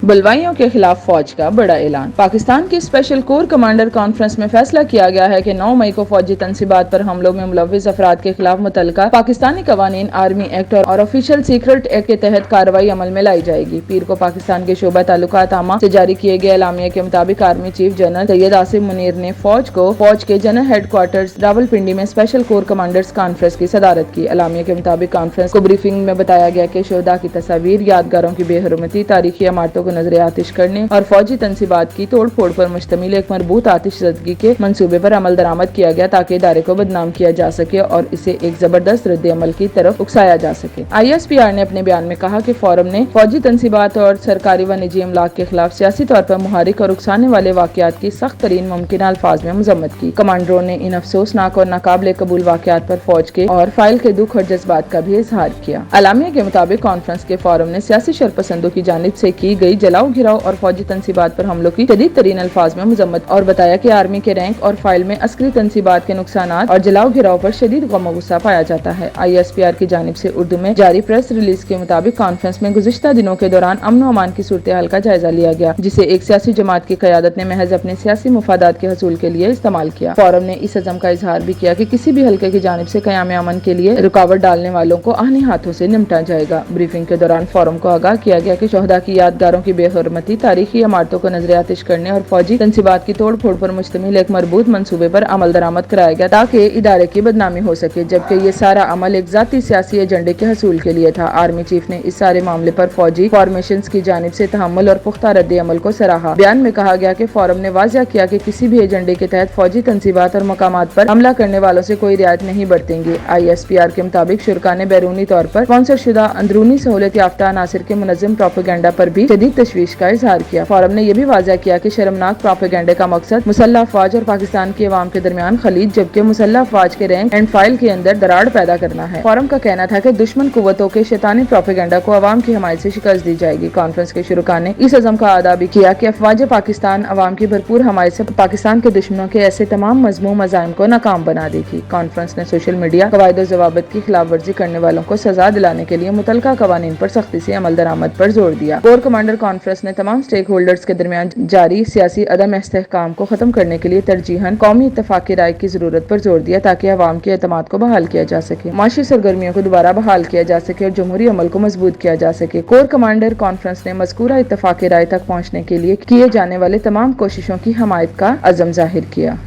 بلوائیوں کے خلاف فوج کا بڑا اعلان۔ پاکستان کی اسپیشل کور کمانڈر کانفرنس میں فیصلہ کیا گیا ہے کہ 9 مئی کو فوجی تنصیبات پر حملوں میں ملوث افراد کے خلاف متعلقہ پاکستانی قوانین، آرمی ایکٹ اور آفیشل سیکرٹ ایکٹ کے تحت کارروائی عمل میں لائی جائے گی۔ پیر کو پاکستان کے شعبہ تعلقات عامہ سے جاری کیے گئے اعلامیے کے مطابق آرمی چیف جنرل سید آصف منیر نے فوج کے جنرل ہیڈ کوارٹرز راولپنڈی میں اسپیشل کور کمانڈرز کانفرنس کی صدارت کی۔ اعلامیے کے مطابق کانفرنس کو بریفنگ میں بتایا گیا کہ شہداء کی تصاویر، یادگاروں کی بے حرمتی، تاریخی عمارتوں کو نظر آتش کرنے اور فوجی تنصیبات کی توڑ پھوڑ پر مشتمل ایک مربوط آتش زدگی کے منصوبے پر عمل درآمد کیا گیا تاکہ ادارے کو بدنام کیا جا سکے اور اسے ایک زبردست رد عمل کی طرف اکسایا جا سکے۔ ISPR نے اپنے بیان میں کہا کہ فورم نے فوجی تنصیبات اور سرکاری و نجی املاک کے خلاف سیاسی طور پر محرک اور اکسانے والے واقعات کی سخت ترین ممکنہ الفاظ میں مذمت کی۔ کمانڈروں نے ان افسوسناک اور ناقابل قبول واقعات پر فوج کے اور فائل کے دکھ اور جذبات کا بھی اظہار کیا۔ اعلامیے کے مطابق کانفرنس کے فورم نے سیاسی شرپسندوں کی جانب سے کی گئی جلاؤ گھراؤ اور فوجی تنصیبات پر حملوں کی شدید ترین الفاظ میں مذمت اور بتایا کہ آرمی کے رینک اور فائل میں عسکری تنصیبات کے نقصانات اور جلاؤ گھراؤ پر شدید غم و غصہ پایا جاتا ہے۔ ISPR کی جانب سے اردو میں جاری پریس ریلیز کے مطابق کانفرنس میں گزشتہ دنوں کے دوران امن و امان کی صورتحال کا جائزہ لیا گیا، جسے ایک سیاسی جماعت کی قیادت نے محض اپنے سیاسی مفادات کے حصول کے لیے استعمال کیا۔ فورم نے اس عزم کا اظہار بھی کیا کہ کسی بھی حلقے کی جانب سے قیام امن کے لیے رکاوٹ ڈالنے والوں کو آہنی ہاتھوں سے نمٹا جائے گا۔ بریفنگ کے دوران فورم کو آگاہ کیا گیا کہ شہداء کی یادگاروں کی بے حرمتی، تاریخی عمارتوں کو نظر آتش کرنے اور فوجی تنصیبات کی توڑ پھوڑ پر مشتمل ایک مربوط منصوبے پر عمل درآمد کرایا گیا تاکہ ادارے کی بدنامی ہو سکے، جبکہ یہ سارا عمل ایک ذاتی سیاسی ایجنڈے کے حصول کے لیے تھا۔ آرمی چیف نے اس سارے معاملے پر فوجی فارمیشنز کی جانب سے تحمل اور پختہ رد عمل کو سراہا۔ بیان میں کہا گیا کہ فورم نے واضح کیا کہ کسی بھی ایجنڈے کے تحت فوجی تنصیبات اور مقامات پر حملہ کرنے والوں سے کوئی رعایت نہیں برتیں گے۔ ISPR کے مطابق شرکاء نے بیرونی طور پر اسپانسر شدہ اندرونی سہولت یافتہ عناصر کے منظم پروپیگنڈا پر بھی شدید تشویش کا اظہار کیا۔ فورم نے یہ بھی واضح کیا کہ شرمناک پروپیگنڈے کا مقصد مسلح افواج اور پاکستان کی عوام کے درمیان خليط، جبکہ مسلح افواج کے رینک اینڈ فائل کے اندر دراڑ پیدا کرنا ہے۔ فورم کا کہنا تھا کہ دشمن قوتوں کے شیطانی پروپیگنڈا کو عوام کی حمایت سے شکست دی جائے گی۔ کانفرنس کے شرکاء نے اس عزم کا اعادہ بھی کیا کہ افواج پاکستان عوام کی بھرپور حمایت سے پاکستان کے دشمنوں کے ایسے تمام مذموم عزائم کو ناکام بنا دے گی۔ کانفرنس نے سوشل میڈیا قواعد و ضوابط کی خلاف ورزی کرنے والوں کو سزا دلانے کے لیے متعلقہ قوانین پر سختی سے عمل درآمد پر زور دیا۔ کور کمانڈر کانفرنس نے تمام اسٹیک ہولڈرز کے درمیان جاری سیاسی عدم استحکام کو ختم کرنے کے لیے ترجیحاً قومی اتفاق رائے کی ضرورت پر زور دیا تاکہ عوام کے اعتماد کو بحال کیا جا سکے، معاشی سرگرمیوں کو دوبارہ بحال کیا جا سکے اور جمہوری عمل کو مضبوط کیا جا سکے۔ کور کمانڈر کانفرنس نے مذکورہ اتفاق رائے تک پہنچنے کے لیے کیے جانے والے تمام کوششوں کی حمایت کا عزم ظاہر کیا۔